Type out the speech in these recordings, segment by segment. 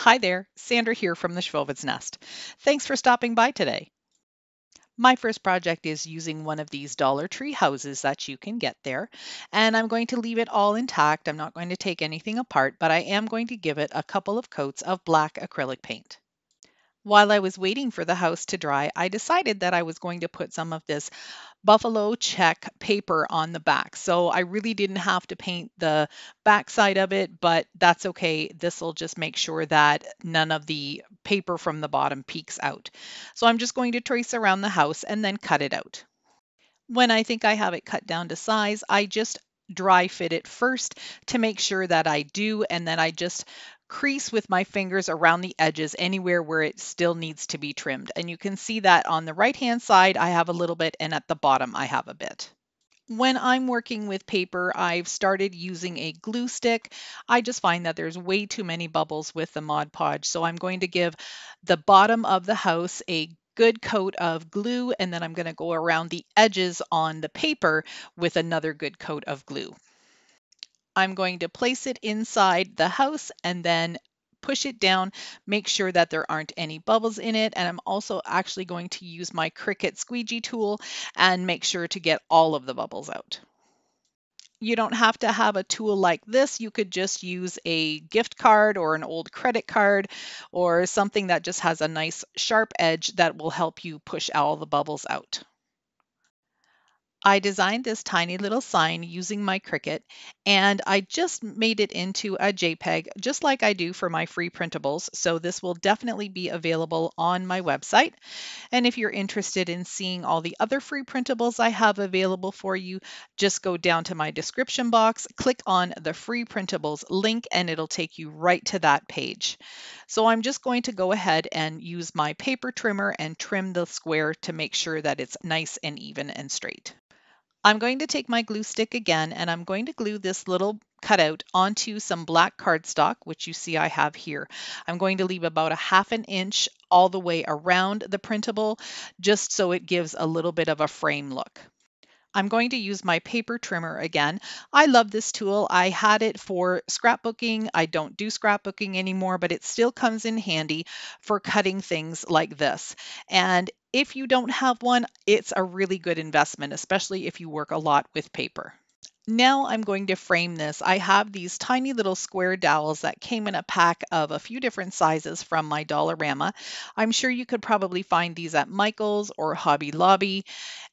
Hi there, Sandra here from the Schwowin's Nest. Thanks for stopping by today. My first project is using one of these Dollar Tree houses that you can get there, and I'm going to leave it all intact. I'm not going to take anything apart, but I am going to give it a couple of coats of black acrylic paint. While I was waiting for the house to dry, I decided that I was going to put some of this buffalo check paper on the back. So I really didn't have to paint the back side of it, but that's okay. This will just make sure that none of the paper from the bottom peeks out. So I'm just going to trace around the house and then cut it out. When I think I have it cut down to size, I just dry fit it first to make sure that I do, and then I just crease with my fingers around the edges anywhere where it still needs to be trimmed. And you can see that on the right hand side I have a little bit, and at the bottom I have a bit. When I'm working with paper, I've started using a glue stick. I just find that there's way too many bubbles with the Mod Podge, so I'm going to give the bottom of the house a good coat of glue, and then I'm going to go around the edges on the paper with another good coat of glue. I'm going to place it inside the house and then push it down, make sure that there aren't any bubbles in it. And I'm also actually going to use my Cricut squeegee tool and make sure to get all of the bubbles out. You don't have to have a tool like this. You could just use a gift card or an old credit card or something that just has a nice sharp edge that will help you push all the bubbles out. I designed this tiny little sign using my Cricut, and I just made it into a JPEG just like I do for my free printables. So this will definitely be available on my website. And if you're interested in seeing all the other free printables I have available for you, just go down to my description box, click on the free printables link, and it'll take you right to that page. So I'm just going to go ahead and use my paper trimmer and trim the square to make sure that it's nice and even and straight. I'm going to take my glue stick again, and I'm going to glue this little cutout onto some black cardstock, which you see I have here. I'm going to leave about a ½ inch all the way around the printable, just so it gives a little bit of a frame look. I'm going to use my paper trimmer again. I love this tool. I had it for scrapbooking. I don't do scrapbooking anymore, but it still comes in handy for cutting things like this. And if you don't have one, it's a really good investment, especially if you work a lot with paper. Now I'm going to frame this. I have these tiny little square dowels that came in a pack of a few different sizes from my Dollarama. I'm sure you could probably find these at Michael's or Hobby Lobby,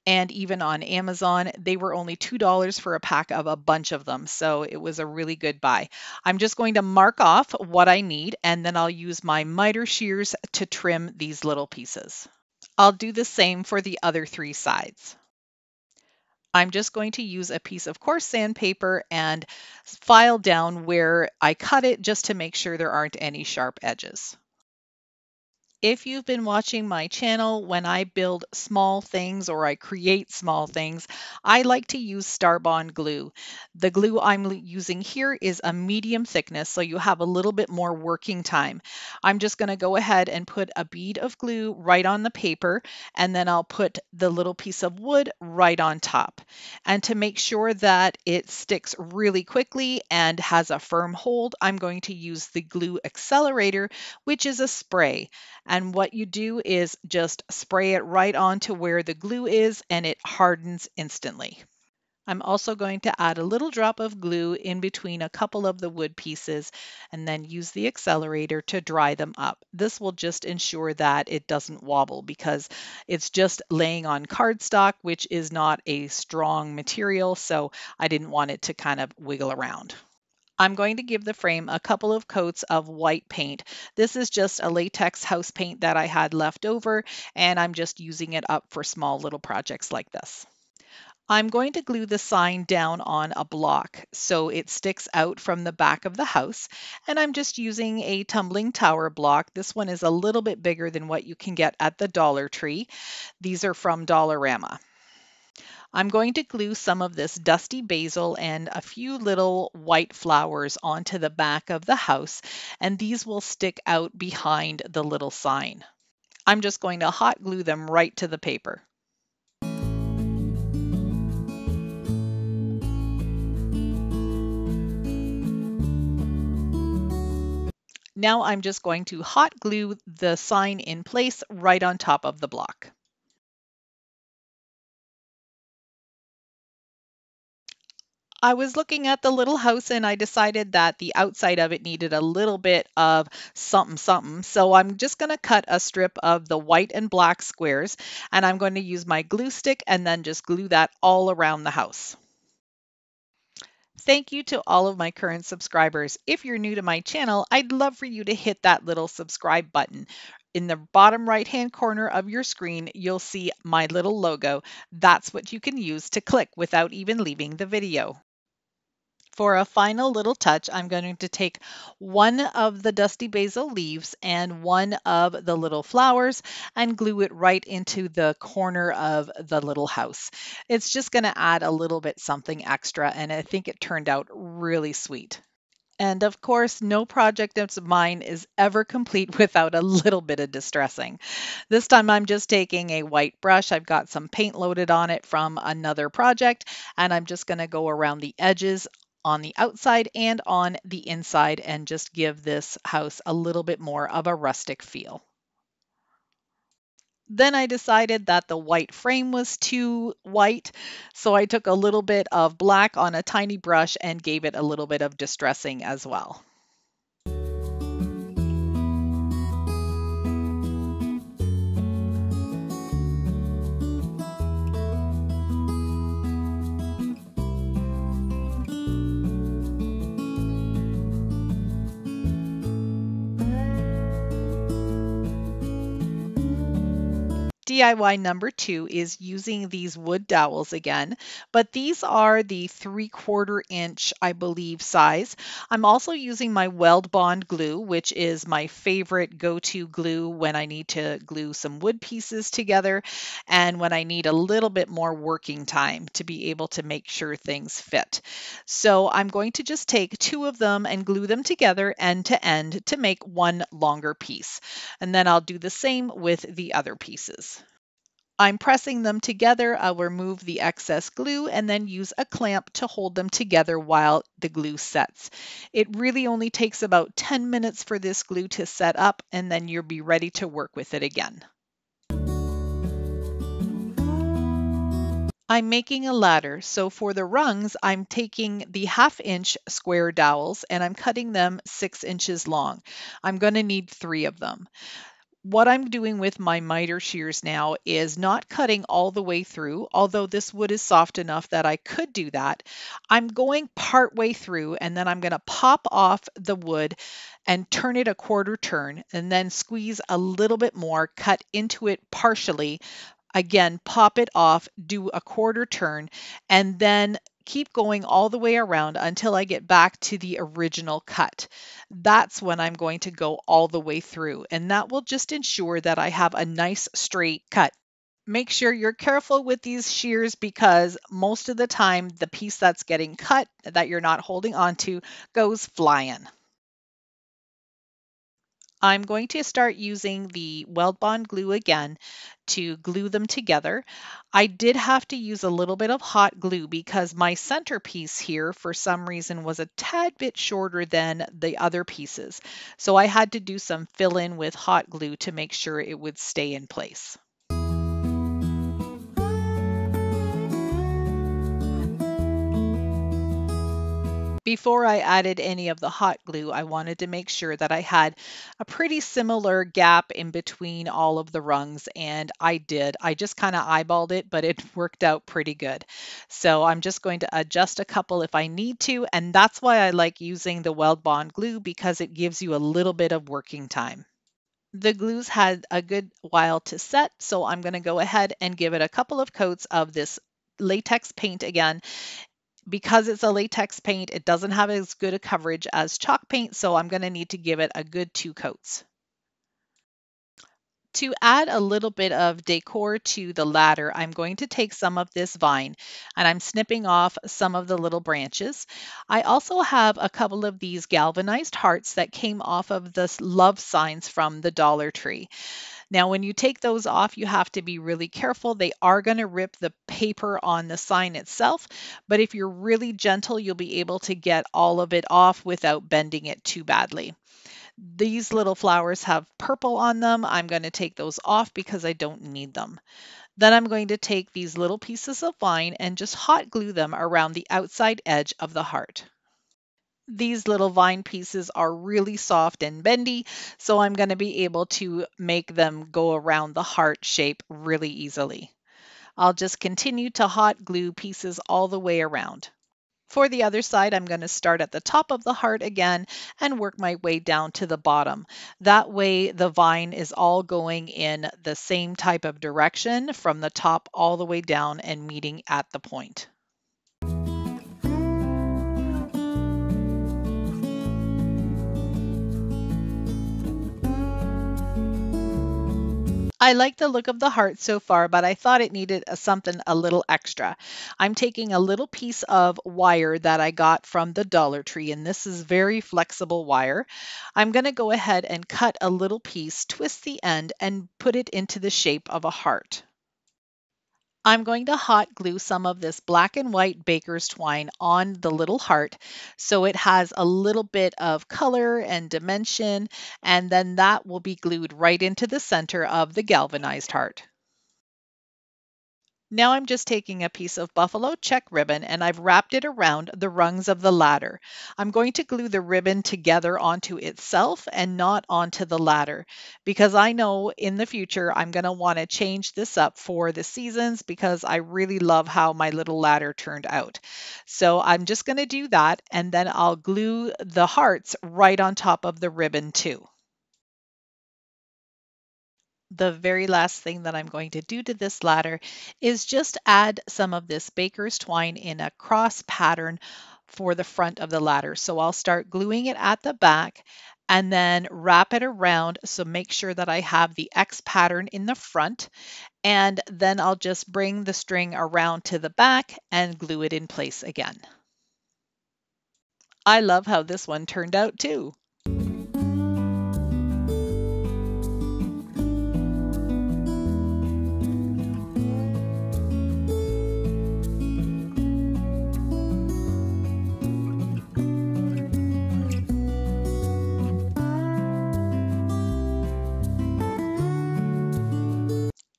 and even on Amazon. They were only $2 for a pack of a bunch of them, so it was a really good buy. I'm just going to mark off what I need, and then I'll use my miter shears to trim these little pieces. I'll do the same for the other 3 sides. I'm just going to use a piece of coarse sandpaper and file down where I cut it just to make sure there aren't any sharp edges. If you've been watching my channel, when I build small things or I create small things, I like to use Starbond glue. The glue I'm using here is a medium thickness, so you have a little bit more working time. I'm just going to go ahead and put a bead of glue right on the paper, and then I'll put the little piece of wood right on top. And to make sure that it sticks really quickly and has a firm hold, I'm going to use the glue accelerator, which is a spray. And what you do is just spray it right onto where the glue is, and it hardens instantly. I'm also going to add a little drop of glue in between a couple of the wood pieces and then use the accelerator to dry them up. This will just ensure that it doesn't wobble because it's just laying on cardstock, which is not a strong material, so I didn't want it to kind of wiggle around. I'm going to give the frame a couple of coats of white paint. This is just a latex house paint that I had left over, and I'm just using it up for small little projects like this. I'm going to glue the sign down on a block so it sticks out from the back of the house, and I'm just using a tumbling tower block. This one is a little bit bigger than what you can get at the Dollar Tree. These are from Dollarama. I'm going to glue some of this dusty basil and a few little white flowers onto the back of the house, and these will stick out behind the little sign. I'm just going to hot glue them right to the paper. Now I'm just going to hot glue the sign in place right on top of the block. I was looking at the little house and I decided that the outside of it needed a little bit of something something. So I'm just going to cut a strip of the white and black squares and I'm going to use my glue stick and then just glue that all around the house. Thank you to all of my current subscribers. If you're new to my channel, I'd love for you to hit that little subscribe button. In the bottom right hand corner of your screen, you'll see my little logo. That's what you can use to click without even leaving the video. For a final little touch, I'm going to take one of the dusty basil leaves and one of the little flowers and glue it right into the corner of the little house. It's just going to add a little bit something extra, and I think it turned out really sweet. And of course, no project of mine is ever complete without a little bit of distressing. This time I'm just taking a white brush. I've got some paint loaded on it from another project, and I'm just going to go around the edges on the outside and on the inside and just give this house a little bit more of a rustic feel. Then I decided that the white frame was too white, so I took a little bit of black on a tiny brush and gave it a little bit of distressing as well. DIY number 2 is using these wood dowels again, but these are the 3/4 inch, I believe, size. I'm also using my Weld Bond glue, which is my favorite go-to glue when I need to glue some wood pieces together and when I need a little bit more working time to be able to make sure things fit. So I'm going to just take 2 of them and glue them together end to end to make one longer piece. And then I'll do the same with the other pieces. I'm pressing them together. I'll remove the excess glue and then use a clamp to hold them together while the glue sets. It really only takes about 10 minutes for this glue to set up, and then you'll be ready to work with it again. I'm making a ladder, so for the rungs, I'm taking the 1/2 inch square dowels and I'm cutting them 6 inches long. I'm going to need 3 of them. What I'm doing with my miter shears now is not cutting all the way through, although this wood is soft enough that I could do that. I'm going part way through and then I'm going to pop off the wood and turn it a quarter turn and then squeeze a little bit more, cut into it partially. Again, pop it off, do a quarter turn, and then keep going all the way around until I get back to the original cut. That's when I'm going to go all the way through, and that will just ensure that I have a nice straight cut. Make sure you're careful with these shears because most of the time the piece that's getting cut that you're not holding onto goes flying. I'm going to start using the Weld Bond glue again to glue them together. I did have to use a little bit of hot glue because my centerpiece here for some reason was a tad bit shorter than the other pieces. So I had to do some fill in with hot glue to make sure it would stay in place. Before I added any of the hot glue, I wanted to make sure that I had a pretty similar gap in between all of the rungs, and I did. I just kind of eyeballed it, but it worked out pretty good. So I'm just going to adjust a couple if I need to, and that's why I like using the Weld Bond glue because it gives you a little bit of working time. The glues had a good while to set, so I'm going to go ahead and give it a couple of coats of this latex paint again. Because it's a latex paint, it doesn't have as good a coverage as chalk paint, so I'm going to need to give it a good 2 coats. To add a little bit of decor to the ladder, I'm going to take some of this vine and I'm snipping off some of the little branches. I also have a couple of these galvanized hearts that came off of the love signs from the Dollar Tree. Now, when you take those off, you have to be really careful. They are going to rip the paper on the sign itself, but if you're really gentle, you'll be able to get all of it off without bending it too badly. These little flowers have purple on them. I'm going to take those off because I don't need them. Then I'm going to take these little pieces of vine and just hot glue them around the outside edge of the heart. These little vine pieces are really soft and bendy, so I'm going to be able to make them go around the heart shape really easily. I'll just continue to hot glue pieces all the way around. For the other side, I'm going to start at the top of the heart again and work my way down to the bottom. That way the vine is all going in the same type of direction from the top all the way down and meeting at the point. I like the look of the heart so far, but I thought it needed something a little extra. I'm taking a little piece of wire that I got from the Dollar Tree, and this is very flexible wire. I'm going to go ahead and cut a little piece, twist the end, and put it into the shape of a heart. I'm going to hot glue some of this black and white baker's twine on the little heart so it has a little bit of color and dimension, and then that will be glued right into the center of the galvanized heart. Now I'm just taking a piece of buffalo check ribbon and I've wrapped it around the rungs of the ladder. I'm going to glue the ribbon together onto itself and not onto the ladder because I know in the future I'm going to want to change this up for the seasons because I really love how my little ladder turned out. So I'm just going to do that and then I'll glue the hearts right on top of the ribbon too. The very last thing that I'm going to do to this ladder is just add some of this baker's twine in a cross pattern for the front of the ladder. So I'll start gluing it at the back and then wrap it around. So make sure that I have the X pattern in the front, and then I'll just bring the string around to the back and glue it in place again. I love how this one turned out too.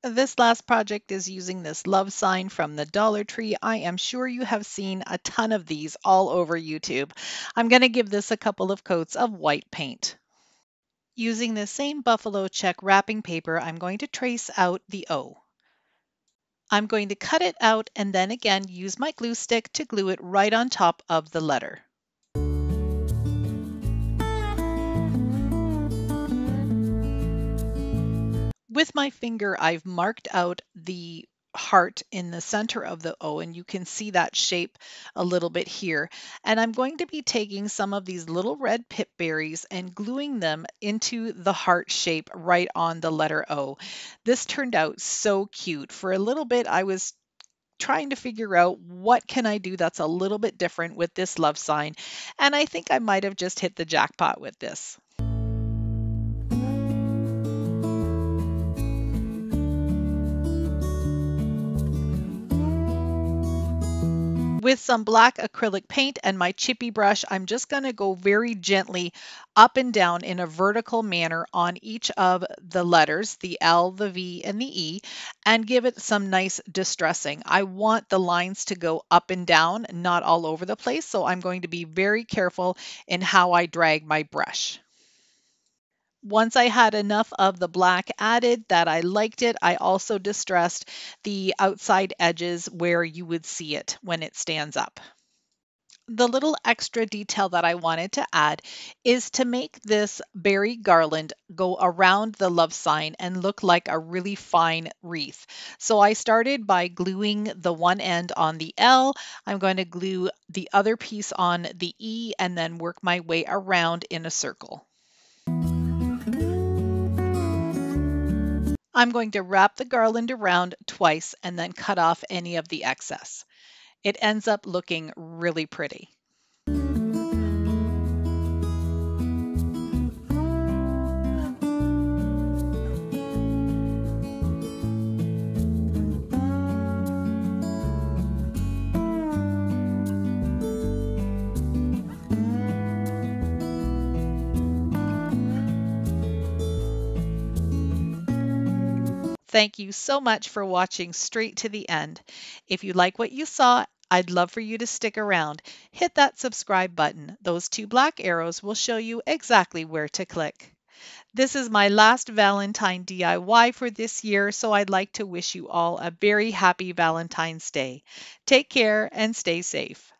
This last project is using this love sign from the Dollar Tree. I am sure you have seen a ton of these all over YouTube. I'm going to give this a couple of coats of white paint. Using the same buffalo check wrapping paper, I'm going to trace out the O. I'm going to cut it out and then again use my glue stick to glue it right on top of the letter. With my finger, I've marked out the heart in the center of the O, and you can see that shape a little bit here. And I'm going to be taking some of these little red pip berries and gluing them into the heart shape right on the letter O. This turned out so cute. For a little bit, I was trying to figure out what can I do that's a little bit different with this love sign, and I think I might have just hit the jackpot with this. With some black acrylic paint and my chippy brush, I'm just going to go very gently up and down in a vertical manner on each of the letters, the L, the V, and the E, and give it some nice distressing. I want the lines to go up and down, not all over the place, so I'm going to be very careful in how I drag my brush. Once I had enough of the black added that I liked it, I also distressed the outside edges where you would see it when it stands up. The little extra detail that I wanted to add is to make this berry garland go around the love sign and look like a really fine wreath. So I started by gluing the one end on the L. I'm going to glue the other piece on the E and then work my way around in a circle. I'm going to wrap the garland around twice and then cut off any of the excess. It ends up looking really pretty. Thank you so much for watching straight to the end. If you like what you saw, I'd love for you to stick around. Hit that subscribe button. Those two black arrows will show you exactly where to click. This is my last Valentine DIY for this year, so I'd like to wish you all a very happy Valentine's Day. Take care and stay safe.